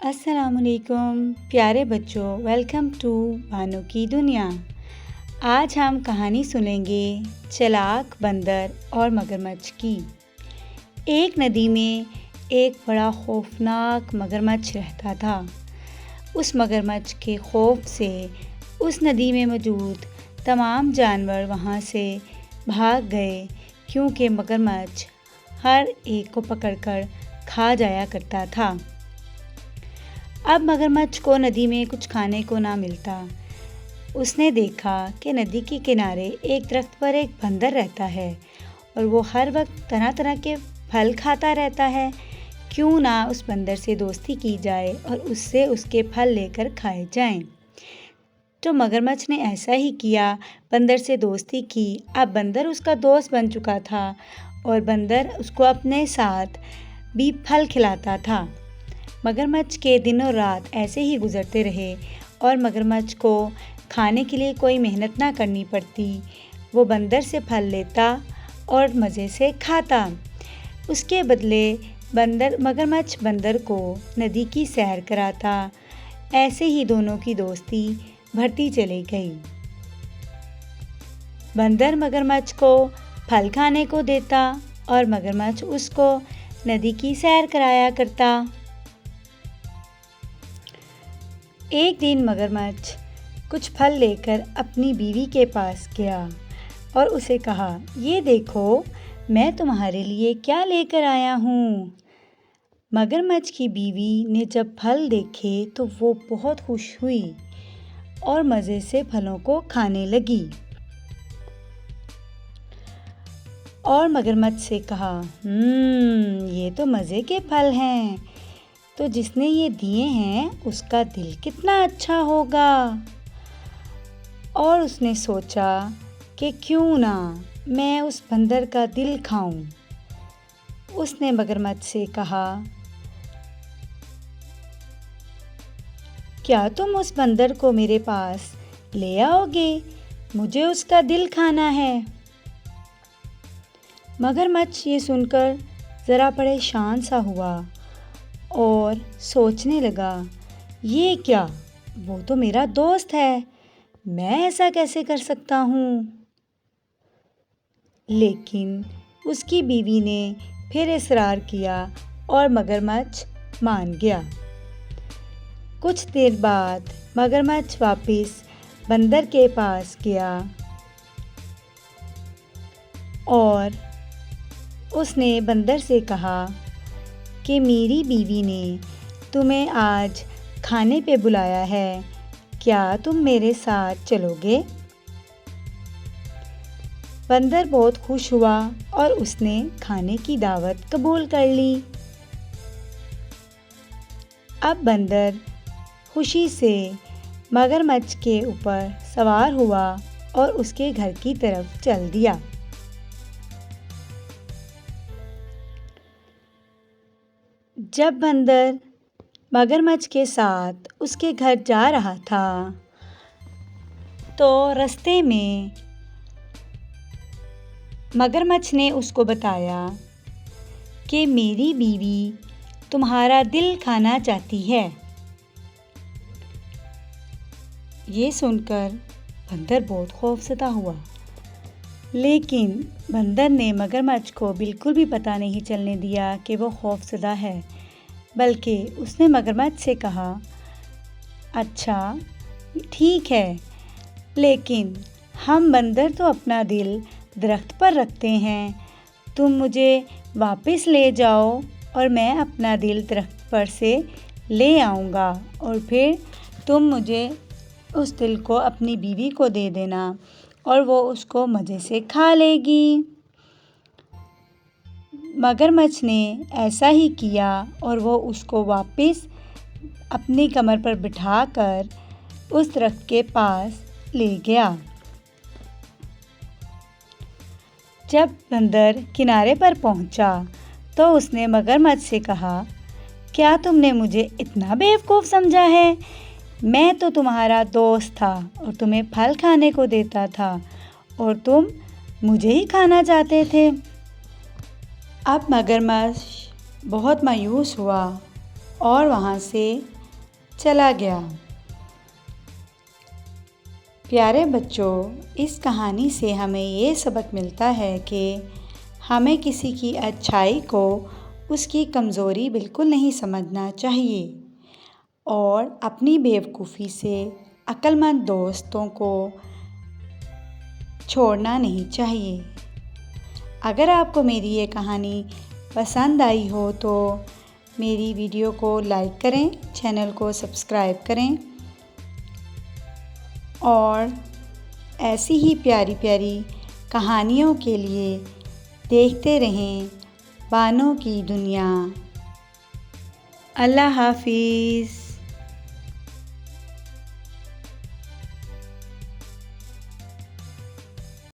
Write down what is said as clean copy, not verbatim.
अस्सलामुअलैकुम प्यारे बच्चों, वेलकम टू बानो की दुनिया। आज हम कहानी सुनेंगे चालाक बंदर और मगरमच्छ की। एक नदी में एक बड़ा खौफनाक मगरमच्छ रहता था। उस मगरमच्छ के खौफ से उस नदी में मौजूद तमाम जानवर वहाँ से भाग गए, क्योंकि मगरमच्छ हर एक को पकड़कर खा जाया करता था। अब मगरमच्छ को नदी में कुछ खाने को ना मिलता। उसने देखा कि नदी के किनारे एक दरख्त पर एक बंदर रहता है और वो हर वक्त तरह तरह के फल खाता रहता है। क्यों ना उस बंदर से दोस्ती की जाए और उससे उसके फल लेकर खाए जाएं। तो मगरमच्छ ने ऐसा ही किया, बंदर से दोस्ती की। अब बंदर उसका दोस्त बन चुका था और बंदर उसको अपने साथ भी फल खिलाता था। मगरमच्छ के दिनों रात ऐसे ही गुजरते रहे और मगरमच्छ को खाने के लिए कोई मेहनत ना करनी पड़ती। वो बंदर से फल लेता और मज़े से खाता। उसके बदले मगरमच्छ बंदर को नदी की सैर कराता। ऐसे ही दोनों की दोस्ती बढ़ती चली गई। बंदर मगरमच्छ को फल खाने को देता और मगरमच्छ उसको नदी की सैर कराया करता। एक दिन मगरमच्छ कुछ फल लेकर अपनी बीवी के पास गया और उसे कहा, ये देखो मैं तुम्हारे लिए क्या लेकर आया हूँ। मगरमच्छ की बीवी ने जब फल देखे तो वो बहुत खुश हुई और मज़े से फलों को खाने लगी और मगरमच्छ से कहा, ये तो मज़े के फल हैं, तो जिसने ये दिए हैं उसका दिल कितना अच्छा होगा। और उसने सोचा कि क्यों ना मैं उस बंदर का दिल खाऊं। उसने मगरमच्छ से कहा, क्या तुम उस बंदर को मेरे पास ले आओगे? मुझे उसका दिल खाना है। मगरमच्छ ये सुनकर ज़रा परेशान सा हुआ और सोचने लगा, ये क्या, वो तो मेरा दोस्त है, मैं ऐसा कैसे कर सकता हूँ। लेकिन उसकी बीवी ने फिर इसरार किया और मगरमच्छ मान गया। कुछ देर बाद मगरमच्छ वापस बंदर के पास गया और उसने बंदर से कहा कि मेरी बीवी ने तुम्हें आज खाने पे बुलाया है, क्या तुम मेरे साथ चलोगे? बंदर बहुत खुश हुआ और उसने खाने की दावत कबूल कर ली। अब बंदर खुशी से मगरमच्छ के ऊपर सवार हुआ और उसके घर की तरफ चल दिया। जब बंदर मगरमच्छ के साथ उसके घर जा रहा था तो रास्ते में मगरमच्छ ने उसको बताया कि मेरी बीवी तुम्हारा दिल खाना चाहती है। ये सुनकर बंदर बहुत खौफज़दा हुआ, लेकिन बंदर ने मगरमच्छ को बिल्कुल भी पता नहीं चलने दिया कि वो खौफज़दा है, बल्कि उसने मगरमच्छ से कहा, अच्छा ठीक है, लेकिन हम बंदर तो अपना दिल दरख्त पर रखते हैं। तुम मुझे वापस ले जाओ और मैं अपना दिल दरख्त पर से ले आऊँगा और फिर तुम मुझे उस दिल को अपनी बीवी को दे देना और वो उसको मज़े से खा लेगी। मगरमच्छ ने ऐसा ही किया और वो उसको वापस अपनी कमर पर बिठाकर उस दरख्त के पास ले गया। जब बंदर किनारे पर पहुंचा तो उसने मगरमच्छ से कहा, क्या तुमने मुझे इतना बेवकूफ़ समझा है? मैं तो तुम्हारा दोस्त था और तुम्हें फल खाने को देता था और तुम मुझे ही खाना चाहते थे। अब मगरमच्छ बहुत मायूस हुआ और वहाँ से चला गया। प्यारे बच्चों, इस कहानी से हमें ये सबक मिलता है कि हमें किसी की अच्छाई को उसकी कमज़ोरी बिल्कुल नहीं समझना चाहिए और अपनी बेवकूफ़ी से अक्लमंद दोस्तों को छोड़ना नहीं चाहिए। अगर आपको मेरी ये कहानी पसंद आई हो तो मेरी वीडियो को लाइक करें, चैनल को सब्सक्राइब करें और ऐसी ही प्यारी प्यारी कहानियों के लिए देखते रहें बानों की दुनिया। अल्लाह हाफ़िज़।